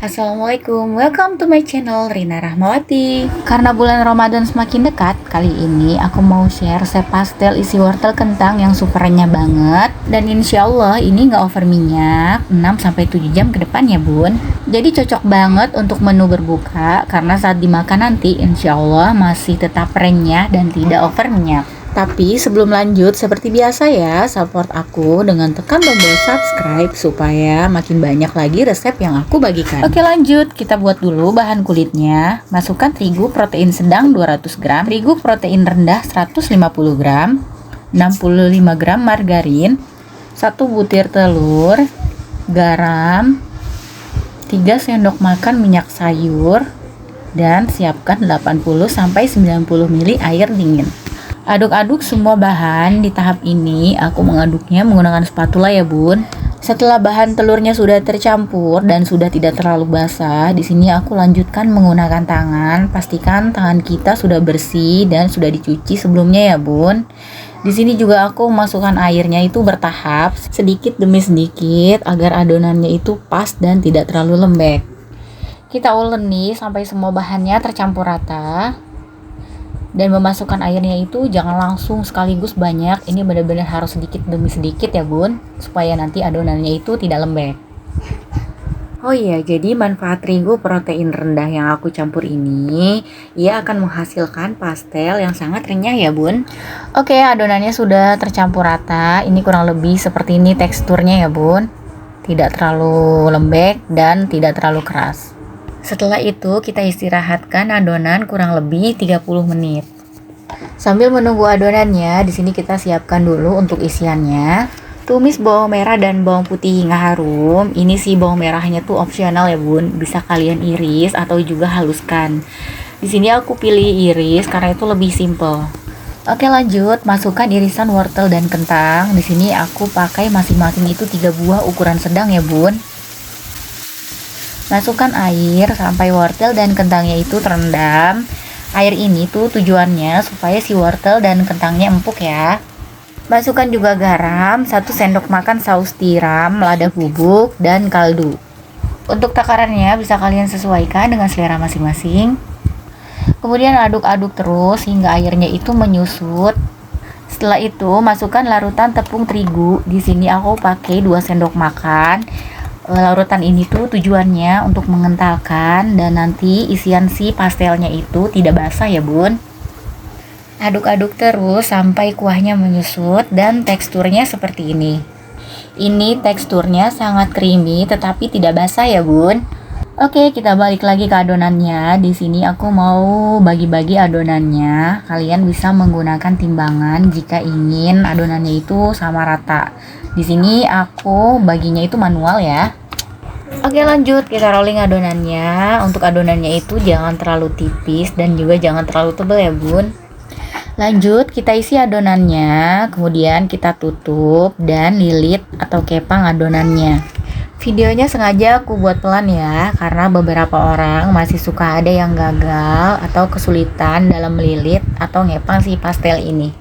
Assalamualaikum, welcome to my channel Rina Rahmawati. Karena bulan Ramadan semakin dekat, kali ini aku mau share resep pastel isi wortel kentang yang super renyah banget. Dan insya Allah ini nggak over minyak, 6-7 jam ke depan ya bun. Jadi cocok banget untuk menu berbuka, karena saat dimakan nanti insya Allah masih tetap renyah dan tidak over minyak. Tapi sebelum lanjut, seperti biasa ya, support aku dengan tekan tombol subscribe supaya makin banyak lagi resep yang aku bagikan. Oke lanjut, kita buat dulu bahan kulitnya. Masukkan terigu protein sedang 200 gram, terigu protein rendah 150 gram, 65 gram margarin, 1 butir telur, garam, 3 sendok makan minyak sayur, dan siapkan 80-90 ml air dingin. Aduk-aduk semua bahan. Di tahap ini aku mengaduknya menggunakan spatula ya bun. Setelah bahan telurnya sudah tercampur dan sudah tidak terlalu basah, di sini aku lanjutkan menggunakan tangan. Pastikan tangan kita sudah bersih dan sudah dicuci sebelumnya ya bun. Di sini juga aku masukkan airnya itu bertahap, sedikit demi sedikit agar adonannya itu pas dan tidak terlalu lembek. Kita uleni sampai semua bahannya tercampur rata. Dan memasukkan airnya itu jangan langsung sekaligus banyak, ini benar-benar harus sedikit demi sedikit ya bun, supaya nanti adonannya itu tidak lembek. Oh iya, jadi manfaat terigu protein rendah yang aku campur ini, ia akan menghasilkan pastel yang sangat renyah ya bun. Oke, adonannya sudah tercampur rata, ini kurang lebih seperti ini teksturnya ya bun, tidak terlalu lembek dan tidak terlalu keras. Setelah itu kita istirahatkan adonan kurang lebih 30 menit. Sambil menunggu adonannya, di sini kita siapkan dulu untuk isiannya. Tumis bawang merah dan bawang putih hingga harum. Ini sih bawang merahnya tuh opsional ya bun, bisa kalian iris atau juga haluskan. Di sini aku pilih iris karena itu lebih simple. Oke lanjut, masukkan irisan wortel dan kentang. Di sini aku pakai masing-masing itu 3 buah ukuran sedang ya bun. Masukkan air sampai wortel dan kentangnya itu terendam. Air ini tuh tujuannya supaya si wortel dan kentangnya empuk ya. Masukkan juga garam, 1 sendok makan saus tiram, lada bubuk, dan kaldu. Untuk takarannya bisa kalian sesuaikan dengan selera masing-masing. Kemudian aduk-aduk terus hingga airnya itu menyusut. Setelah itu masukkan larutan tepung terigu. Di sini aku pakai 2 sendok makan. Larutan ini tuh tujuannya untuk mengentalkan dan nanti isian si pastelnya itu tidak basah ya bun. Aduk-aduk terus sampai kuahnya menyusut dan teksturnya seperti ini. Ini teksturnya sangat creamy tetapi tidak basah ya bun. Oke, kita balik lagi ke adonannya. Di sini aku mau bagi-bagi adonannya. Kalian bisa menggunakan timbangan jika ingin adonannya itu sama rata. Di sini aku baginya itu manual ya. Oke lanjut, kita rolling adonannya. Untuk adonannya itu jangan terlalu tipis dan juga jangan terlalu tebal ya bun. Lanjut, kita isi adonannya, kemudian kita tutup dan lilit atau kepang adonannya. Videonya sengaja aku buat pelan ya, karena beberapa orang masih suka ada yang gagal atau kesulitan dalam melilit atau ngepang si pastel ini.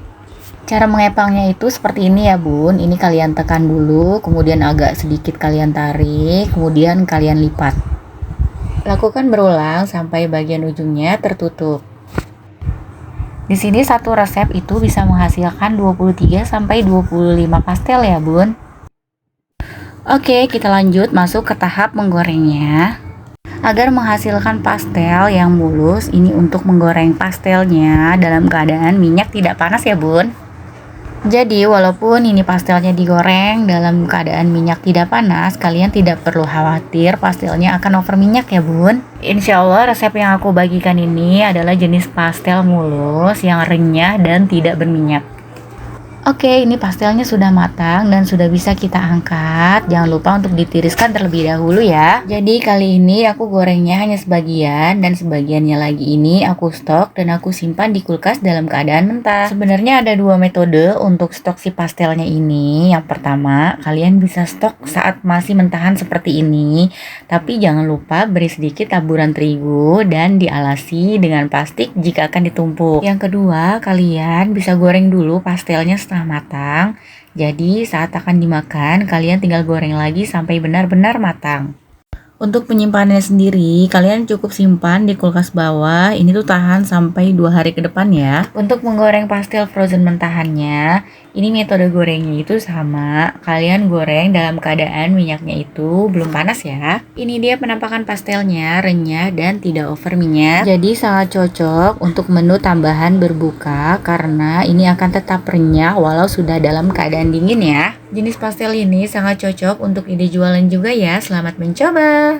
Cara mengepangnya itu seperti ini ya bun. Ini kalian tekan dulu, kemudian agak sedikit kalian tarik, kemudian kalian lipat. Lakukan berulang sampai bagian ujungnya tertutup. Di sini satu resep itu bisa menghasilkan 23-25 pastel ya bun. Oke, kita lanjut masuk ke tahap menggorengnya. Agar menghasilkan pastel yang mulus, ini untuk menggoreng pastelnya dalam keadaan minyak tidak panas ya bun. Jadi walaupun ini pastelnya digoreng dalam keadaan minyak tidak panas, kalian tidak perlu khawatir pastelnya akan over minyak ya bun. Insya Allah resep yang aku bagikan ini adalah jenis pastel mulus yang renyah dan tidak berminyak. Oke, ini pastelnya sudah matang dan sudah bisa kita angkat. Jangan lupa untuk ditiriskan terlebih dahulu ya. Jadi kali ini aku gorengnya hanya sebagian dan sebagiannya lagi ini aku stok dan aku simpan di kulkas dalam keadaan mentah. Sebenarnya ada 2 metode untuk stok si pastelnya ini. Yang pertama, kalian bisa stok saat masih mentahan seperti ini. Tapi jangan lupa beri sedikit taburan terigu dan dialasi dengan plastik jika akan ditumpuk. Yang kedua, kalian bisa goreng dulu pastelnya setengah matang. Jadi saat akan dimakan, kalian tinggal goreng lagi sampai benar-benar matang. Untuk penyimpanannya sendiri, kalian cukup simpan di kulkas bawah. Ini tuh tahan sampai 2 hari ke depan ya. Untuk menggoreng pastel frozen mentahannya, ini metode gorengnya itu sama. Kalian goreng dalam keadaan minyaknya itu belum panas ya. Ini dia penampakan pastelnya, renyah dan tidak over minyak. Jadi sangat cocok untuk menu tambahan berbuka karena ini akan tetap renyah walau sudah dalam keadaan dingin ya. Jenis pastel ini sangat cocok untuk ide jualan juga ya. Selamat mencoba!